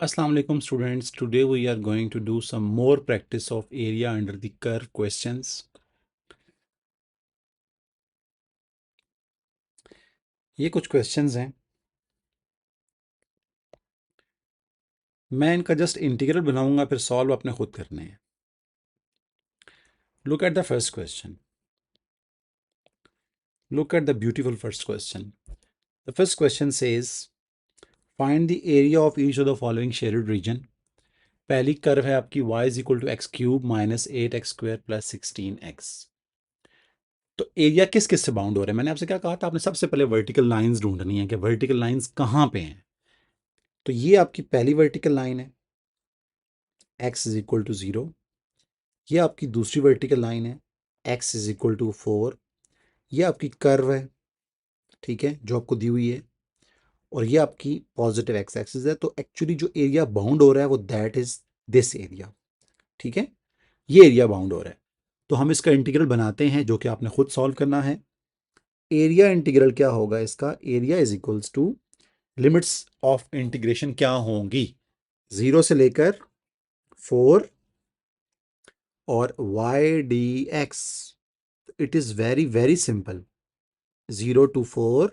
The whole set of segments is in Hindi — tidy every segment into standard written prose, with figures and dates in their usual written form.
Assalamu alaikum students. Today we are going to do some more practice of area under the curve questions. ये कुछ questions हैं, मैं इनका जस्ट इंटीग्रल बनाऊंगा, फिर सॉल्व आपने खुद करने हैं. Look at the first question. Look at the beautiful first question. The first question says, find the area of each of the following shaded region. पहली कर्व है आपकी y is equal to x cube minus 8x square plus 16x. तो एरिया किस किस से बाउंड हो रहा है? मैंने आपसे क्या कहा था, आपने सबसे पहले वर्टिकल लाइंस ढूंढनी है कि वर्टिकल लाइंस कहाँ पे हैं. तो ये आपकी पहली वर्टिकल लाइन है, x इज इक्वल टू 0. ये आपकी दूसरी वर्टिकल लाइन है, x इज इक्वल टू 4. ये आपकी कर्व है, ठीक है, जो आपको दी हुई है, और ये आपकी पॉजिटिव x एक्सिस है. तो एक्चुअली जो एरिया बाउंड हो रहा है वो दैट इज दिस एरिया, ठीक है, ये एरिया बाउंड हो रहा है. तो हम इसका इंटीग्रल बनाते हैं, जो कि आपने खुद सॉल्व करना है. एरिया इंटीग्रल क्या होगा इसका? Area is equals to limits of integration क्या होंगी, 0 से लेकर 4 और y dx. It is very very simple. 0 to 4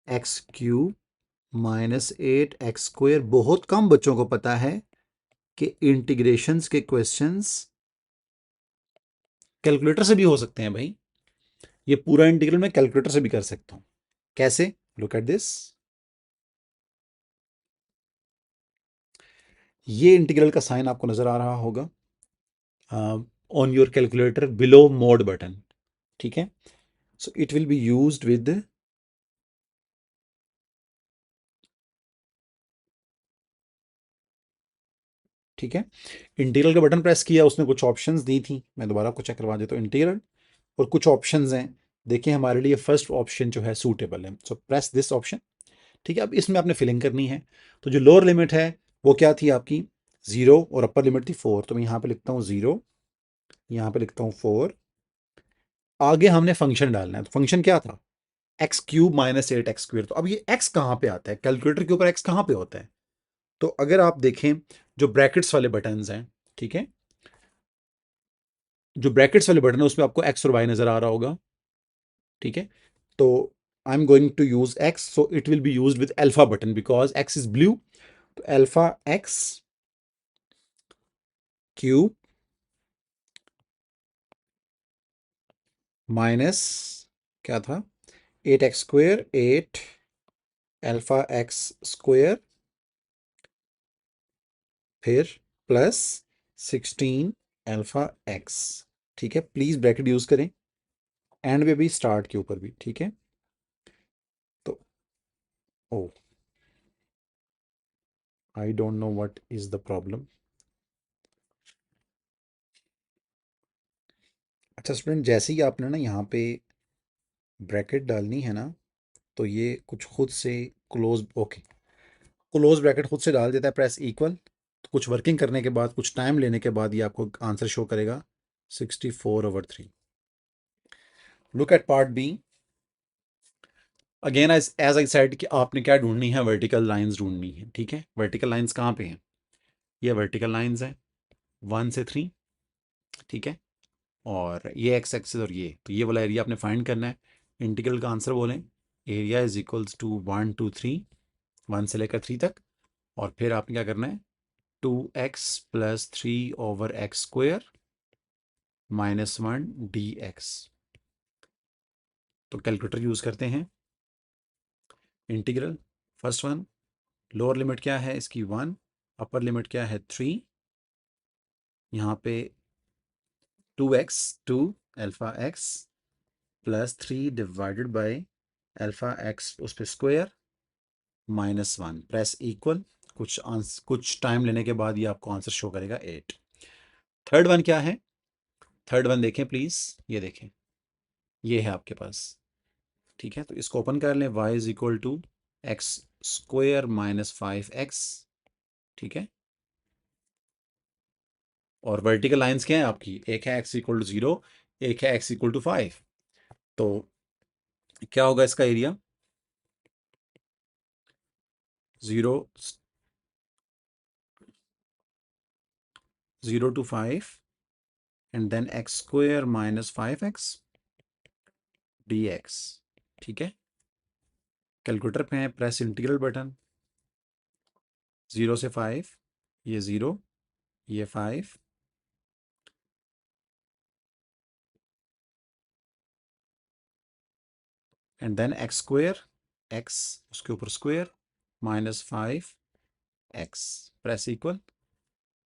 x cube minus 8x square. बहुत कम बच्चों को पता है कि इंटीग्रेशंस के क्वेश्चंस कैलकुलेटर से भी हो सकते हैं भाई. ये पूरा इंटीग्रल मैं कैलकुलेटर से भी कर सकता हूं. कैसे? Look at this. ये इंटीग्रल का साइन आपको नजर आ रहा होगा on your calculator below mode button, ठीक है. सो it will be used with, ठीक है, इंटीग्रल का बटन प्रेस किया, उसने कुछ ऑप्शंस दी थी, मैं दोबारा आपको चेक करवा देता हूँ. इंटीग्रल और कुछ ऑप्शंस हैं. देखिए हमारे लिए फर्स्ट ऑप्शन जो है सूटेबल है, सो प्रेस दिस ऑप्शन, ठीक है. अब इसमें आपने फिलिंग करनी है. तो जो लोअर लिमिट है वो क्या थी आपकी? 0 और अपर लिमिट थी 4. तो मैं यहाँ पे लिखता हूँ 0, यहाँ पे लिखता हूँ 4. आगे हमने फंक्शन डालना है. तो फंक्शन क्या था? X cube minus 8x square. तो अब ये x कहाँ पे आता है? कैलकुलेटर के ऊपर x कहाँ पे होता है? तो अगर आप देखें जो ब्रैकेट्स वाले बटन हैं, ठीक है, जो ब्रैकेट्स वाले बटन है उसमें आपको x और y नजर आ रहा होगा, ठीक है. तो I am going to use x, so it will be used with alpha button because x is blue. तो अल्फा x क्यूब माइनस क्या था? 8x square, 8 alpha x square, फिर प्लस 16 अल्फा x, ठीक है. प्लीज ब्रैकेट यूज करें, एंड में भी स्टार्ट के ऊपर भी, ठीक है. तो oh, I don't know what is the problem. अच्छा स्टूडेंट, जैसे ही आपने ना यहाँ पे ब्रैकेट डालनी है ना, तो ये कुछ खुद से क्लोज, ओके, क्लोज ब्रैकेट खुद से डाल देता है. Press equal. तो कुछ वर्किंग करने के बाद, कुछ टाइम लेने के बाद ये आपको आंसर शो करेगा 64/3. Look at part B. Again as I said कि आपने क्या ढूंढनी है? वर्टिकल लाइंस ढूंढनी है, ठीक है. वर्टिकल लाइंस कहाँ पे हैं? ये वर्टिकल लाइंस हैं 1 से 3, ठीक है. और ये एक्स एक्सिस और ये, तो ये वाला एरिया आपने फाइंड करना है. इंटीग्रल का आंसर बोलें, area is equals to 1 to 3, 1 से लेकर 3 तक. और फिर आपने क्या करना है? 2x plus 3/x square minus 1 dx. तो कैलकुलेटर यूज करते हैं. Integral first one, lower limit क्या है इसकी? 1, अपर लिमिट क्या है? 3. यहाँ पे 2x, 2 alpha x plus 3 divided by alpha x उस पर स्क्वायर माइनस 1. Press equal. कुछ टाइम लेने के बाद ये आपको आंसर शो करेगा 8. थर्ड वन क्या है? थर्ड वन देखें प्लीज, ये देखें, ये है आपके पास, ठीक है. तो इसको ओपन कर लें. y is equal to x square minus 5x, ठीक है. और वर्टिकल लाइंस क्या है आपकी? एक है x इक्वल टू 0, एक है x इक्वल टू 5. तो क्या होगा इसका area? 0 0 to 5 and then x square minus 5x dx। ठीक है, कैलकुलेटर पे है, प्रेस इंटीग्रल बटन, 0 से 5, ये 0, ये 5, and then x square, x उसके ऊपर square minus 5x, press equal,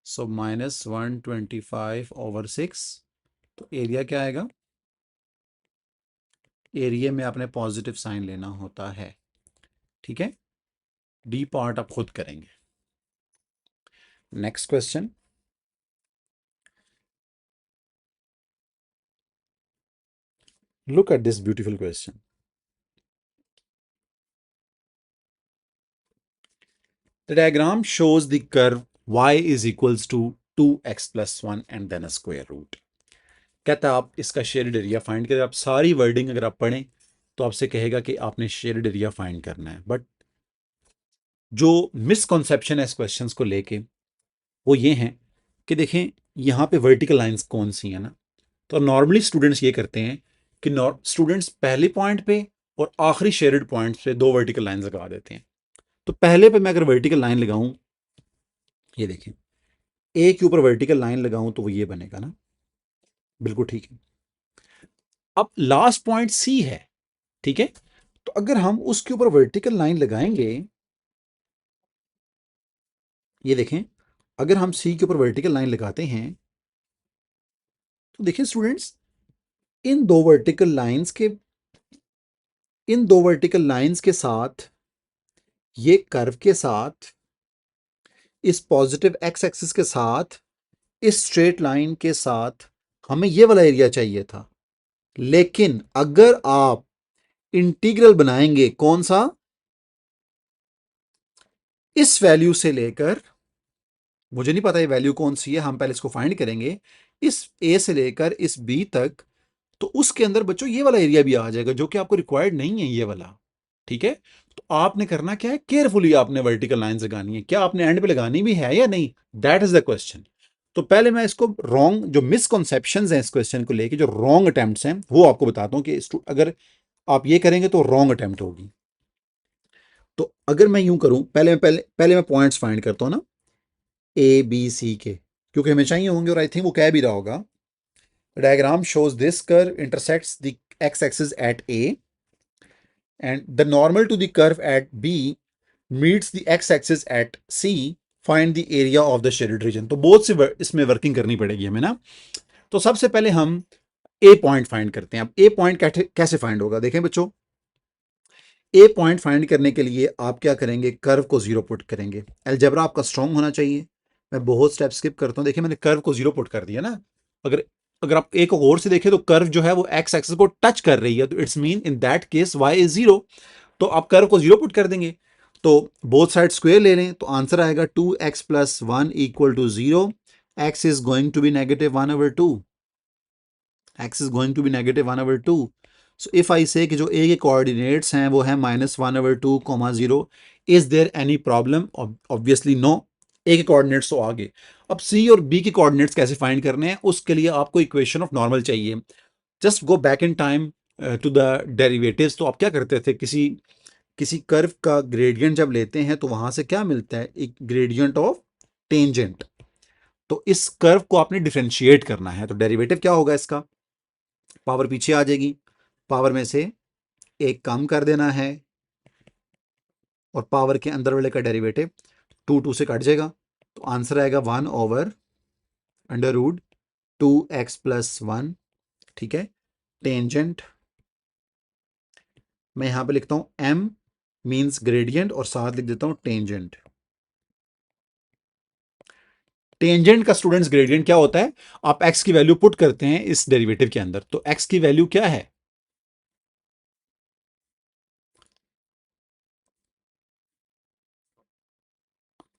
so minus 125/6। तो एरिया क्या आएगा? एरिया में आपने पॉजिटिव साइन लेना होता है। ठीक है, डी पार्ट आप खुद करेंगे। Next question, look at this beautiful question. The diagram shows the curve y is equals to 2x plus 1 and then a square root। कहता है आप इसका शेयर्ड एरिया फाइंड करें। आप सारी वर्डिंग अगर आप पढ़ें तो आपसे कहेगा कि आपने शेयर्ड एरिया फाइंड करना है, बट जो मिसकॉन्सेप्शन है इस क्वेश्चन को लेके वो ये है कि देखें यहाँ पे वर्टिकल लाइंस कौन सी है ना। तो नॉर्मली स्टूडेंट्स ये करते हैं कि स्टूडेंट्स पहले पॉइंट पे और आखिरी शेयर्ड पॉइंट पे दो वर्टिकल लाइंस लगा देते हैं। तो पहले पे मैं अगर वर्टिकल लाइन लगाऊं, ये देखें, ए के ऊपर वर्टिकल लाइन लगाऊं तो वो ये बनेगा ना, बिल्कुल ठीक है। अब लास्ट पॉइंट सी है, ठीक है, तो अगर हम उसके ऊपर वर्टिकल लाइन लगाएंगे, ये देखें, अगर हम सी के ऊपर वर्टिकल लाइन लगाते हैं तो देखें स्टूडेंट्स, इन दो वर्टिकल लाइंस के इन दो वर्टिकल लाइंस के साथ, ये कर्व के साथ, इस पॉजिटिव एक्स एक्सिस के साथ, इस स्ट्रेट लाइन के साथ हमें ये वाला एरिया चाहिए था। लेकिन अगर आप इंटीग्रल बनाएंगे, कौन सा, इस वैल्यू से लेकर, मुझे नहीं पता ये वैल्यू कौन सी है, हम पहले इसको फाइंड करेंगे, इस ए से लेकर इस बी तक, तो उसके अंदर बच्चों ये वाला एरिया भी आ जाएगा जो कि आपको रिक्वायर्ड नहीं है ये वाला। ठीक है, तो आपने करना क्या है, केयरफुली आपने वर्टिकल लाइंस लगानी है। क्या आपने एंड पे लगानी भी है या नहीं, दैट इज द क्वेश्चन। तो पहले मैं इसको रॉन्ग, जो मिसकॉन्सेप्शंस हैं इस क्वेश्चन को लेके, जो रॉन्ग अटेम्प्ट्स हैं, वो आपको बताता हूं कि अगर आप ये करेंगे तो रॉन्ग अटेम्प्ट होगी। तो अगर मैं यूं करूं, पहले मैं पॉइंट्स फाइंड करता हूं ना, ए बी सी के, क्योंकि हमें चाहिए होंगे, और आई थिंक वो कह भी रहा होगा। Diagram shows this curve intersects the x axis at A and the normal to the curve at B meets the x-axis at C, find the area of the shaded region। तो बहुत से इसमें वर्किंग करनी पड़ेगी हमें ना। तो सबसे पहले हम ए पॉइंट फाइंड करते हैं। अब ए पॉइंट कैसे फाइंड होगा, देखें बच्चों, ए पॉइंट फाइंड करने के लिए आप क्या करेंगे, कर्व को जीरो पुट करेंगे। अलजेब्रा आपका स्ट्रॉन्ग होना चाहिए। मैं बहुत स्टेप स्किप करता हूं। देखिए मैंने कर्व को जीरो पुट कर दिया ना। अगर अगर आप एक और से देखें तो कर्व जो है वो एक्स एक्सिस को टच कर रही है, तो it's mean in that case y is zero. तो आप कर्व को जीरो पुट कर देंगे। तो बोथ साइड स्क्वायर ले लें तो आंसर आएगा 2x plus 1 equal to 0। X is going to be -1/2। X is going to be -1/2। So if I say कि जो ए के कोऑर्डिनेट्स हैं वो है -1/2, 0। Is there any problem? Obviously no. A के कोऑर्डिनेट्स तो आगे। अब सी और बी के कोऑर्डिनेट्स कैसे फाइंड करने हैं, उसके लिए आपको इक्वेशन ऑफ नॉर्मल चाहिए। Just go back in time to the derivatives. तो आप क्या करते थे, किसी कर्व का ग्रेडियंट जब लेते हैं तो वहां से क्या मिलता है, एक ग्रेडियंट ऑफ टेंजेंट। तो इस कर्व को आपने डिफरेंशिएट करना है, तो डेरिवेटिव क्या होगा इसका, पावर पीछे आ जाएगी, पावर में से एक कम कर देना है, और पावर के अंदर वाले का डेरिवेटिव 2 से कट जाएगा। तो आंसर आएगा 1/√2x प्लस 1। ठीक है, टेंजेंट मैं यहां पे लिखता हूं m मींस ग्रेडियंट, और साथ लिख देता हूं टेंजेंट। टेंजेंट का स्टूडेंट्स ग्रेडियंट क्या होता है, आप x की वैल्यू पुट करते हैं इस डेरिवेटिव के अंदर। तो x की वैल्यू क्या है,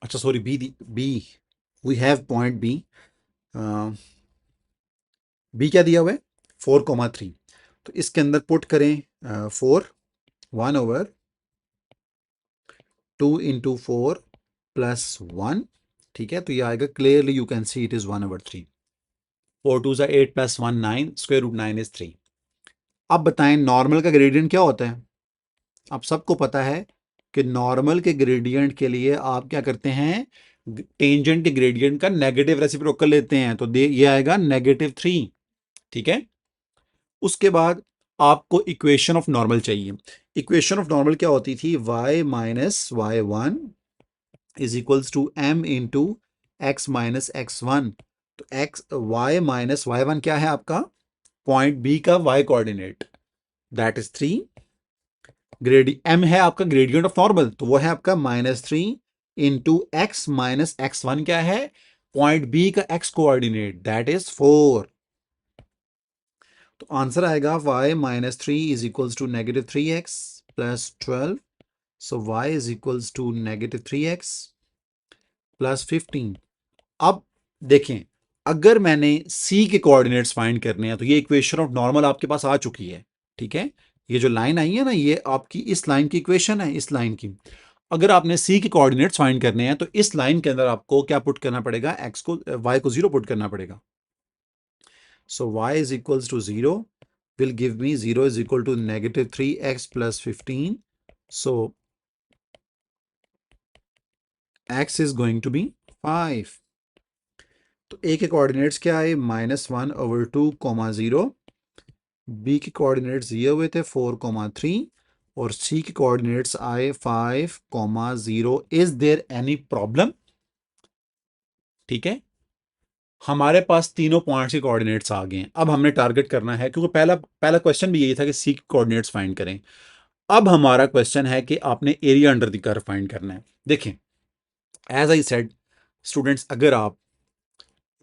अच्छा sorry B we have point B. B क्या दिया हुआ है, 4,3। तो इसके अंदर पुट करें 4, 1/2 × 4 + 1 ठीक है, तो ये आएगा clearly you can see it is 1/3। 4 2 8 + 1 9, square root 9 is 3। अब बताएं नॉर्मल का ग्रेडियंट क्या होता है। आप सबको पता है कि नॉर्मल के ग्रेडियंट के लिए आप क्या करते हैं, टेंजेंट के ग्रेडियंट का नेगेटिव रेसिप्रोकल लेते हैं, तो ये आएगा -3। ठीक है, उसके बाद आपको इक्वेशन ऑफ नॉर्मल चाहिए। इक्वेशन ऑफ नॉर्मल क्या होती थी, y minus y1 is equals to m into x minus x1। तो y माइनस y1 क्या है आपका, पॉइंट बी का y coordinate, that is 3। m है आपका ग्रेडियंट ऑफ नॉर्मल, तो वो है आपका -3 इंटू x माइनस x1 क्या है, पॉइंट बी का x कोऑर्डिनेट, दैट इज 4। तो आंसर आएगा y minus 3 is equals to -3x plus 12। So y is equals to -3x plus 15। अब देखें, अगर मैंने c के कोऑर्डिनेट्स फाइंड करने हैं तो ये इक्वेशन ऑफ नॉर्मल आपके पास आ चुकी है। ठीक है, ये जो लाइन आई है ना, ये आपकी इस लाइन की इक्वेशन है, इस लाइन की। अगर आपने c के कोऑर्डिनेट्स फाइंड करने हैं तो इस लाइन के अंदर आपको क्या पुट करना पड़ेगा, y को 0 पुट करना पड़ेगा। So y is equals to 0 will give me 0 is equal to -3x plus 15. So x is going to be 5. तो a के कोऑर्डिनेट्स क्या आए, -1/2, 0। b के कोऑर्डिनेट्स दिए हुए थे 4, 3 और c के कोऑर्डिनेट्स आए 5, 0। Is there any problem. ठीक है, हमारे पास तीनों पॉइंट्स के कोऑर्डिनेट्स आ गए हैं। अब हमने टारगेट करना है, क्योंकि पहला पहला क्वेश्चन भी यही था कि सी के कोऑर्डिनेट्स फाइंड करें। अब हमारा क्वेश्चन है कि आपने area under the curve find करना है। देखें, एज आई सेड स्टूडेंट्स, अगर आप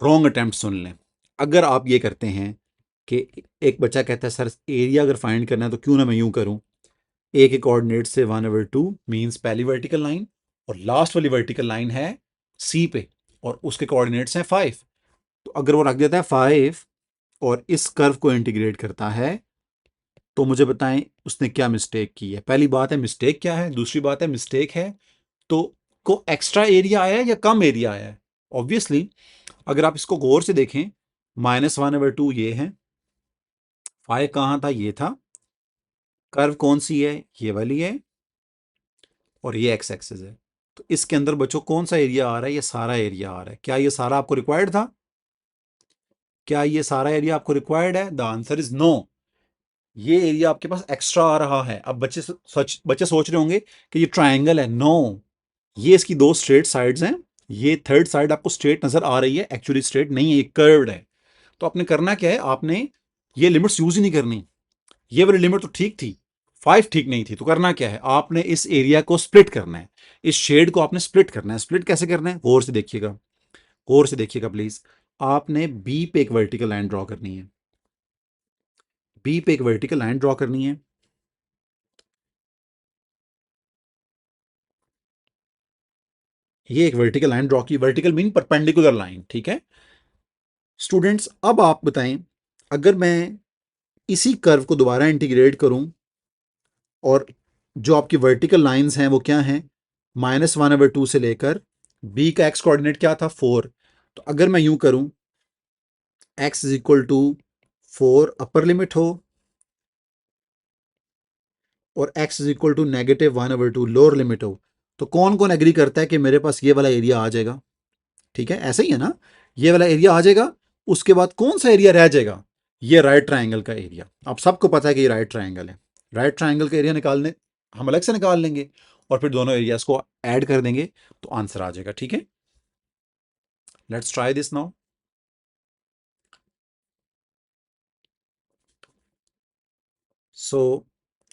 रॉन्ग अटेम्प्ट सुन लें, अगर आप ये करते हैं कि एक बच्चा कहता है सर एरिया अगर फाइंड करना है तो क्यों ना मैं यूं करूं, ए के कोऑर्डिनेट से 1/2 मींस पहली वर्टिकल लाइन, और लास्ट वाली वर्टिकल लाइन है सी पे और उसके कोऑर्डिनेट्स हैं 5। तो अगर वो रख देता है 5 और इस कर्व को इंटीग्रेट करता है, तो मुझे बताएं उसने क्या मिस्टेक की है। पहली बात है मिस्टेक क्या है, दूसरी बात है मिस्टेक है तो को एक्स्ट्रा एरिया आया है या कम एरिया आया है। ऑब्वियसली अगर आप इसको गौर से देखें, -1/2 ये है, 5 कहाँ था, ये था। कर्व कौन सी है, ये वाली है, और ये एक्स एक्सिस है। तो इसके अंदर बच्चों कौन सा एरिया आ रहा है, ये सारा एरिया आ रहा है। क्या ये सारा आपको रिक्वायर्ड था, क्या ये सारा एरिया आपको रिक्वायर्ड है? The answer is no. ये एरिया आपके पास एक्स्ट्रा आ रहा है। अब बच्चे सोच रहे होंगे कि ये ट्राइंगल है। नो, ये इसकी दो स्ट्रेट साइड्स हैं। ये थर्ड साइड आपको स्ट्रेट नजर आ रही है, एक्चुअली स्ट्रेट नहीं है, ये कर्व्ड है। तो आपने करना क्या है, आपने ये लिमिट्स यूज ही नहीं करनी। ये वाली लिमिट तो ठीक थी, 5 ठीक नहीं थी। तो करना क्या है, आपने इस एरिया को स्प्लिट करना है, इस शेड को आपने स्प्लिट करना है। स्प्लिट कैसे करना है, गौर से देखिएगा, गौर से देखिएगा प्लीज। आपने बी पे एक वर्टिकल लाइन ड्रॉ करनी है, बी पे एक वर्टिकल लाइन ड्रॉ करनी है। ये एक वर्टिकल लाइन ड्रॉ की, वर्टिकल मीन परपेंडिकुलर लाइन। ठीक है स्टूडेंट्स, अब आप बताएं, अगर मैं इसी कर्व को दोबारा इंटीग्रेट करूं, और जो आपकी वर्टिकल लाइंस हैं वो क्या हैं, -1/2 से लेकर बी का एक्स कोऑर्डिनेट क्या था, 4। तो अगर मैं यूं करूं, x is equal to 4 upper limit हो और x is equal to -1/2 lower limit हो, तो कौन कौन एग्री करता है कि मेरे पास ये वाला एरिया आ जाएगा। ठीक है, ऐसा ही है ना, ये वाला एरिया आ जाएगा। उसके बाद कौन सा एरिया रह जाएगा, ये राइट ट्राइंगल का एरिया। आप सबको पता है कि ये राइट ट्राइंगल है। राइट ट्राइंगल का एरिया निकालने हम अलग से निकाल लेंगे और फिर दोनों एरियाज को ऐड कर देंगे तो आंसर आ जाएगा। ठीक है, let's try this now. So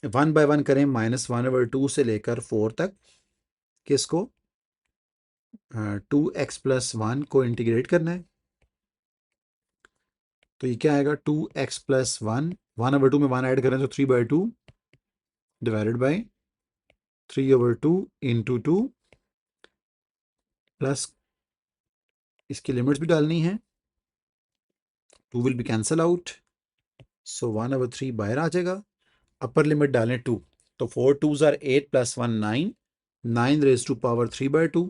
1 by 1 करें, -1/2 से लेकर 4 तक। किसको, 2x + 1 को इंटीग्रेट करना है। तो ये क्या आएगा, 2x + 1, 1/2 में 1 ऐड करें तो 3/2 डिवाइडेड बाई 3/2 इंटू 2, प्लस इसकी लिमिट्स भी डालनी है, 2 विल बी कैंसल आउट। सो 1/3 बाहर आ जाएगा। अपर लिमिट डालें 2, तो 4 2s are 8 + 1 9, 9 raise to power 3/2।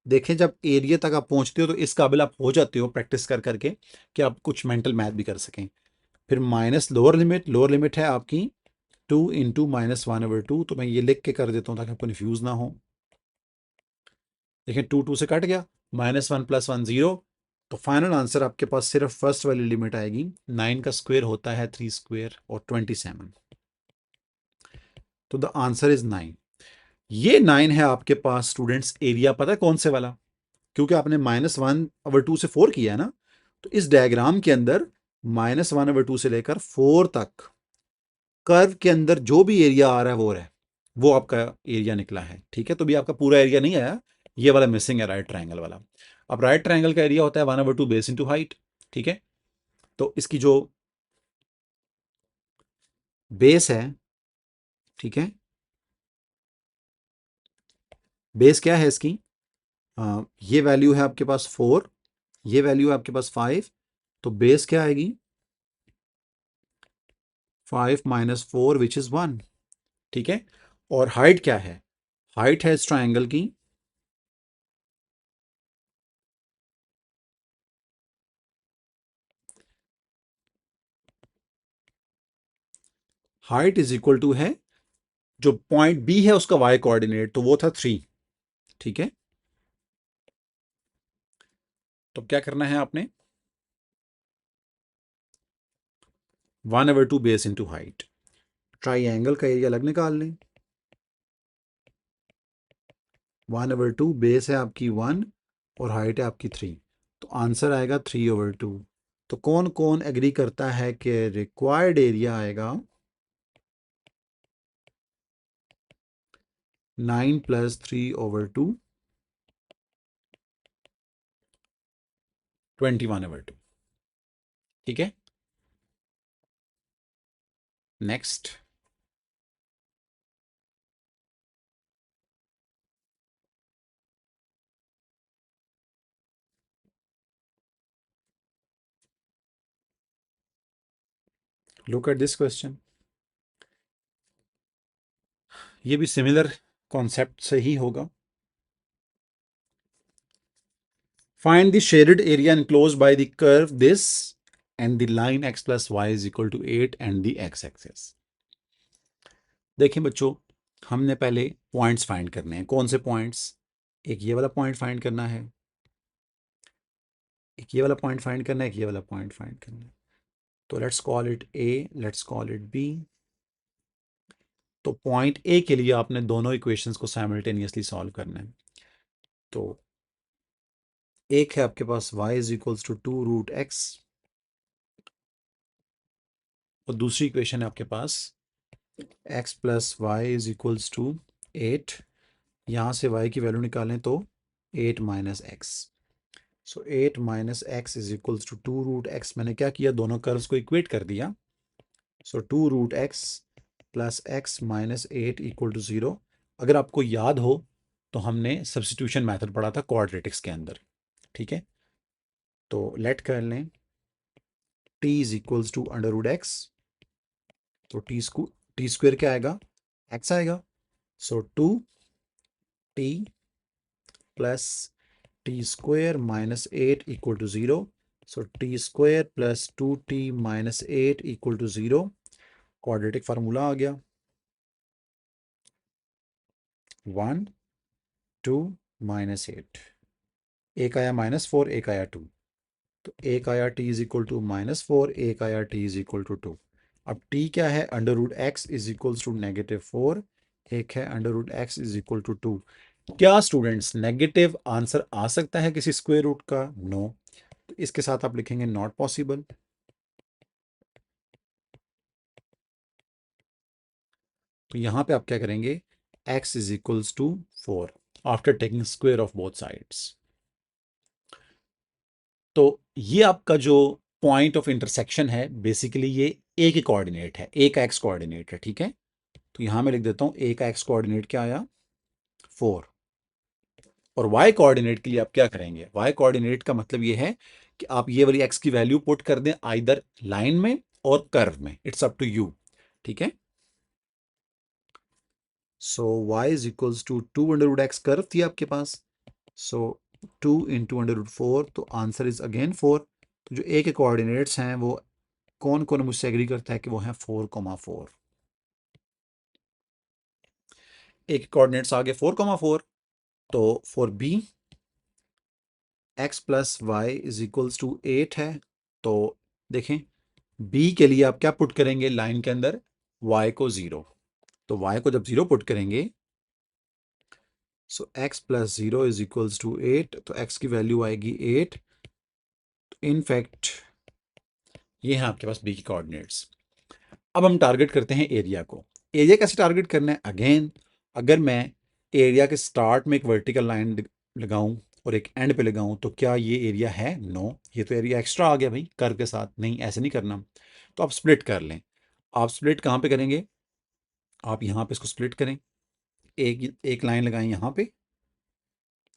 देखें जब एरिया तक आप पहुंचते हो तो इस काबिल आप हो जाते हो प्रैक्टिस कर करके कि आप कुछ मेंटल मैथ भी कर सकें। फिर माइनस लोअर लिमिट है आपकी 2 × -1/2। तो मैं ये लिख के कर देता हूँ ताकि आपको कन्फ्यूज ना हो। देखें 2 से कट गया, -1 + 1 0। तो फाइनल आंसर आपके पास सिर्फ फर्स्ट वाली लिमिट आएगी। 9 का स्क्वायर होता है 3 स्क्वायर और 27। तो द आंसर इज 9। ये 9 है आपके पास स्टूडेंट्स एरिया, पता है कौन से वाला? क्योंकि आपने -1/2 से 4 किया है ना, तो इस डायग्राम के अंदर -1/2 से लेकर 4 तक कर्व के अंदर जो भी एरिया आ रहा है वो आपका एरिया निकला है। ठीक है, तो भी आपका पूरा एरिया नहीं आया, ये वाला मिसिंग है, राइट ट्रायंगल वाला। अब राइट ट्रायंगल का एरिया होता है 1/2 बेस इंटू हाइट। ठीक है, तो इसकी जो बेस है, ठीक है, बेस क्या है इसकी? ये वैल्यू है आपके पास 4, ये वैल्यू है आपके पास 5। तो बेस क्या आएगी? 5 - 4 विच इज 1। ठीक है, और हाइट क्या है? हाइट है इस ट्रायंगल की हाइट इज इक्वल टू है जो पॉइंट बी है उसका वाई कोऑर्डिनेट, तो वो था 3। ठीक है, तो क्या करना है आपने? 1/2 बेस इंटू हाइट। ट्राइंगल का एरिया अलग निकाल लें। 1/2 बेस है आपकी 1 और हाइट है आपकी 3, तो आंसर आएगा 3/2। तो कौन कौन एग्री करता है कि रिक्वायर्ड एरिया आएगा 9 + 3/2 21/2। ठीक है, next. Look at this question. ये भी सिमिलर कॉन्सेप्ट से ही होगा। Find the shaded area enclosed by the curve this and the line x plus y is equal to 8 and the x-axis। देखें बच्चों, हमने पहले पॉइंट्स फाइंड करने हैं। कौन से पॉइंट्स? एक ये वाला पॉइंट फाइंड करना है, एक ये वाला पॉइंट फाइंड करना है, एक ये वाला पॉइंट फाइंड करना है। तो let's call it A, let's call it be. तो पॉइंट ए के लिए आपने दोनों इक्वेशंस को साइमल्टेनियसली सॉल्व करना है। तो एक है आपके पास y is equals to 2√x और दूसरी इक्वेशन है आपके पास x plus y is equals to 8। यहाँ से y की वैल्यू निकालें तो 8 - x। So 8 - x is equals to 2√x। मैंने क्या किया, दोनों कर्व्स को इक्वेट कर दिया। So 2√x plus x - 8 equal to 0। अगर आपको याद हो तो हमने सब्स्टिट्यूशन मेथड पढ़ा था क्वाड्रेटिक्स के अंदर। ठीक है, तो लेट कर लें t is equals to √x। तो टी स्क्वेयर क्या आएगा? x आएगा। So 2t plus T square minus 8 equal to 0। So T square plus 2t - 8 equal to 0। Quadratic formula आ गया 1 2 -8। एक आया -4, एक आया 2। तो एक आया t इज इक्वल टू -4, एक आया t इज इक्वल टू 2। अब t क्या है? √x इज इक्वल्स टू -4, एक है √x इज इक्वल टू 2। क्या स्टूडेंट्स नेगेटिव आंसर आ सकता है किसी स्क्वायर रूट का? नो। तो इसके साथ आप लिखेंगे नॉट पॉसिबल। तो यहां पे आप क्या करेंगे? x is equals to 4 after taking square of both sides. तो ये आपका जो पॉइंट ऑफ इंटरसेक्शन है, बेसिकली ये ए के कोऑर्डिनेट है, ए का एक्स कोऑर्डिनेट है। ठीक है, तो यहां मैं लिख देता हूं ए का एक्स कोऑर्डिनेट क्या आया? 4। और वाई कोऑर्डिनेट के लिए आप क्या करेंगे? वाई कोऑर्डिनेट का मतलब ये है कि आप ये वाली एक्स की वैल्यू पुट कर दें आइदर लाइन में और कर्व में, इट्स अप टू यू। ठीक है, so y is equals to 2 √x curve थी आपके पास, सो 2 इंटू √4, तो आंसर इज अगेन 4। तो जो ए के कोऑर्डिनेट्स हैं वो कौन कौन मुझसे एग्री करता है कि वो हैं 4,4। ए के कोऑर्डिनेट्स आ गए 4,4। तो for B x plus y is equals to 8 है। तो देखें बी के लिए आप क्या पुट करेंगे लाइन के अंदर, y को 0। तो y को जब 0 पुट करेंगे, so x plus 0 is equals to 8। तो x की वैल्यू आएगी 8। इनफैक्ट ये है आपके पास बी की कोऑर्डिनेट्स। अब हम टारगेट करते हैं एरिया को। एरिया कैसे टारगेट करना है? अगेन अगर मैं एरिया के स्टार्ट में एक वर्टिकल लाइन लगाऊं और एक एंड पे लगाऊं तो क्या ये एरिया है? नो, ये तो एरिया एक्स्ट्रा आ गया भाई कर्व के साथ। नहीं, ऐसे नहीं करना। तो आप स्प्लिट कर लें। आप स्प्लिट कहाँ पे करेंगे? आप यहाँ पे इसको स्प्लिट करें। एक एक लाइन लगाएं यहाँ पे,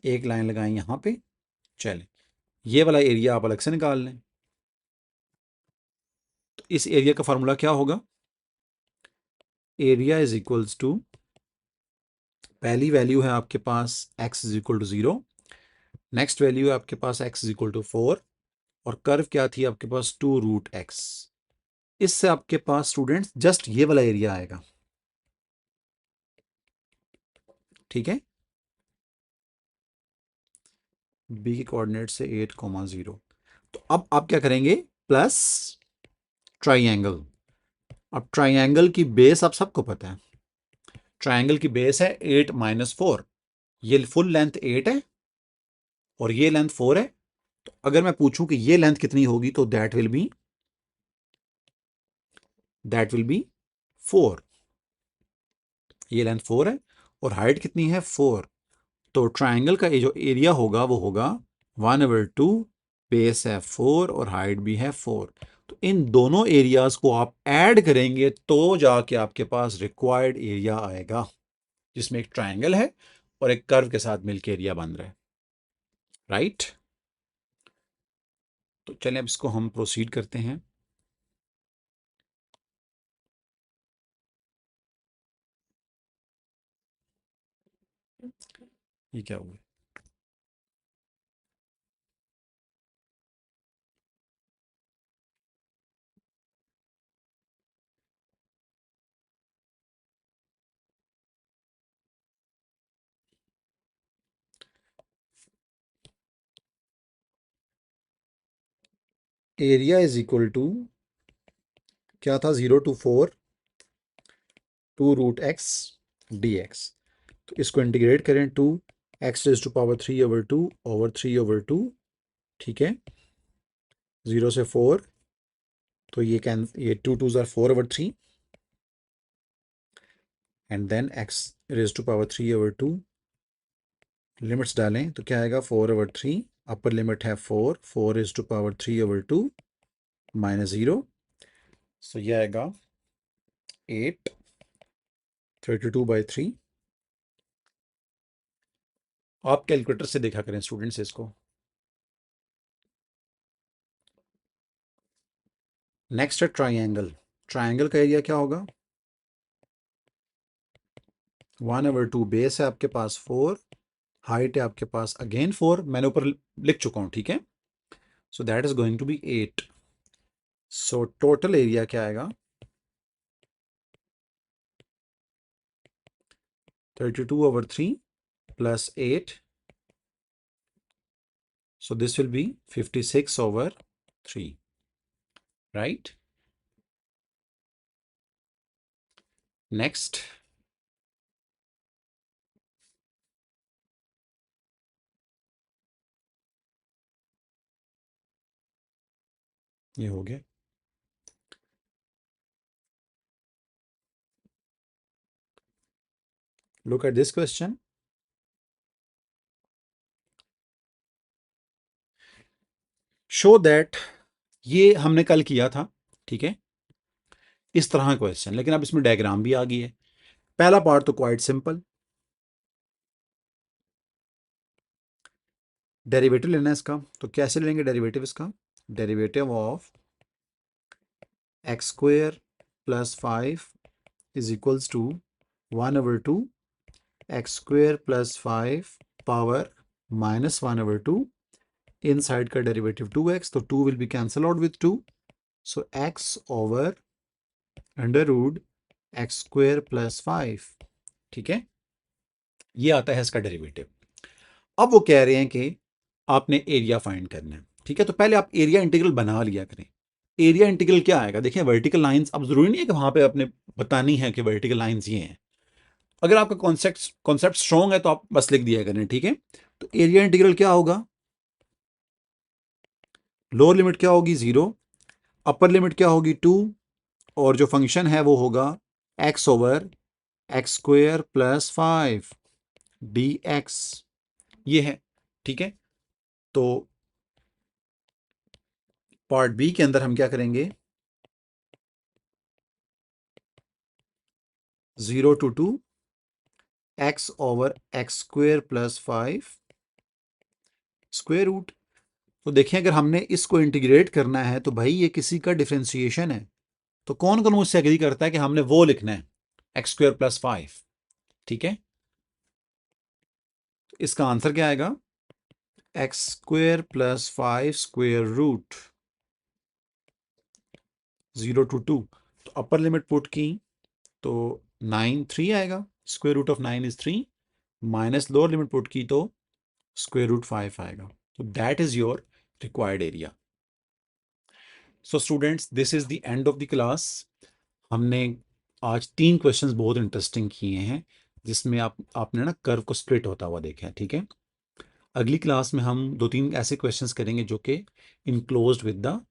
एक लाइन लगाएं यहाँ पे। चलें, ये वाला एरिया आप अलग से निकाल लें। तो इस एरिया का फार्मूला क्या होगा? एरिया इज इक्वल्स टू, पहली वैल्यू है आपके पास x is equal to 0, next value है आपके पास x इज इक्वल टू 4, और कर्व क्या थी आपके पास? 2√x। इससे आपके पास स्टूडेंट्स जस्ट ये वाला एरिया आएगा। ठीक है, b के कोऑर्डिनेट से 8,0। तो अब आप क्या करेंगे? Plus triangle. अब ट्राइंगल की बेस आप सबको पता है, ट्राइंगल की बेस है 8 माइनस 4। ये फुल लेंथ 8 है और ये लेंथ 4 है। तो अगर मैं पूछूं कि ये लेंथ कितनी होगी तो दैट विल बी 4। ये लेंथ 4 है और हाइट कितनी है? 4। तो ट्राइंगल का ये जो एरिया होगा वो होगा 1/2, बेस है 4 और हाइट भी है 4। तो इन दोनों एरियाज को आप ऐड करेंगे तो जाके आपके पास रिक्वायर्ड एरिया आएगा, जिसमें एक ट्राइंगल है और एक कर्व के साथ मिलकर एरिया बन रहा है। राइट? तो चलें अब इसको हम प्रोसीड करते हैं। ये क्या हुआ? एरिया इज इक्वल टू क्या था? 0 to 4 2√x dx। तो इसको इंटीग्रेट करें, 2x⁻³ /2/3/2। ठीक है, 0 से 4, तो ये 2 2 4/3 एंड देन x⁻³ लिमिट्स डालें तो क्या आएगा? 4/3। अपर लिमिट है 4, 4⁻³ -0। सो ये आएगा 8 32/3। आप कैलकुलेटर से देखा करें स्टूडेंट्स इसको। नेक्स्ट है ट्राइंगल। ट्राइंगल का एरिया क्या होगा? 1/2, बेस है आपके पास 4, हाइट है आपके पास अगेन 4, मैंने ऊपर लिख चुका हूं। ठीक है, so that is going to be 8। So total area क्या आएगा? 32/3 plus 8, so this will be 56/3, right? Next, ये हो गया। Look at this question. Show that, ये हमने कल किया था। ठीक है, इस तरह का क्वेश्चन, लेकिन अब इसमें डायग्राम भी आ गई है। पहला पार्ट तो क्वाइट सिंपल, डेरिवेटिव लेना है इसका। तो कैसे लेंगे डेरिवेटिव इसका? Derivative of x² + 5 is equals to 1/2 x² + 5 power -1/2, inside का डेरिवेटिव 2x, तो 2 will be cancel out with 2, so x over √x² + 5, ठीक है, ये आता है इसका डेरिवेटिव। अब वो कह रहे हैं कि आपने एरिया फाइंड करना है, ठीक है, तो पहले आप एरिया इंटीग्रल बना लिया करें। एरिया इंटीग्रल क्या आएगा, देखिए वर्टिकल लाइंस, अब जरूरी नहीं है कि वहां पे आपने बतानी है कि वर्टिकल लाइंस ये हैं, अगर आपका कॉन्सेप्ट स्ट्रॉन्ग है तो आप बस लिख दिया करें, ठीक है। तो एरिया इंटीग्रल क्या होगा, लोअर लिमिट क्या होगी 0, अपर लिमिट क्या होगी 2, और जो फंक्शन है वो होगा x/x² + 5 dx, ये है, ठीक है। तो पार्ट बी के अंदर हम क्या करेंगे, 0 to 2 x/x² + 5 स्क्वायर रूट। तो देखें अगर हमने इसको इंटीग्रेट करना है तो भाई ये किसी का डिफरेंशिएशन है, तो कौन कौन मुझसे एग्री करता है कि हमने वो लिखना है x² + 5, ठीक है। तो इसका आंसर क्या आएगा, x² + 5 स्क्वायर रूट 0 to 2, तो अपर लिमिट पुट की तो 9 3 आएगा, square root of 9 is 3, minus lower limit put की तो स्क्वायर रूट 5 आएगा। तो that is your required area. So students, this is the end of the class. हमने आज 3 क्वेश्चंस बहुत इंटरेस्टिंग किए हैं, जिसमें आपने ना कर्व को स्प्लिट होता हुआ देखा है, ठीक है। अगली क्लास में हम 2-3 ऐसे क्वेश्चंस करेंगे जो कि enclosed with the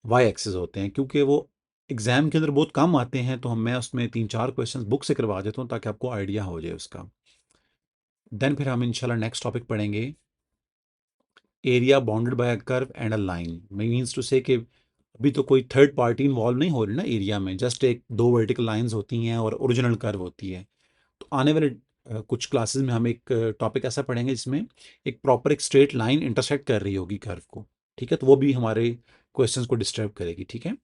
y axis होते हैं, क्योंकि वो एग्जाम के अंदर बहुत कम आते हैं, तो मैं उसमें 3-4 क्वेश्चंस बुक से करवा देता हूँ ताकि आपको आइडिया हो जाए उसका। देन फिर हम इंशाल्लाह नेक्स्ट टॉपिक पढ़ेंगे, area bounded by a curve and a line. Means to say कि अभी तो कोई थर्ड पार्टी इन्वॉल्व नहीं हो रही ना एरिया में, जस्ट एक 2 वर्टिकल लाइंस होती हैं और ओरिजिनल कर्व होती है। तो आने वाले कुछ क्लासेस में हम एक टॉपिक ऐसा पढ़ेंगे जिसमें एक प्रॉपर एक स्ट्रेट लाइन इंटरसेक्ट कर रही होगी कर्व को, ठीक है, तो वो भी हमारे क्वेश्चंस को डिस्टर्ब करेगी, ठीक है।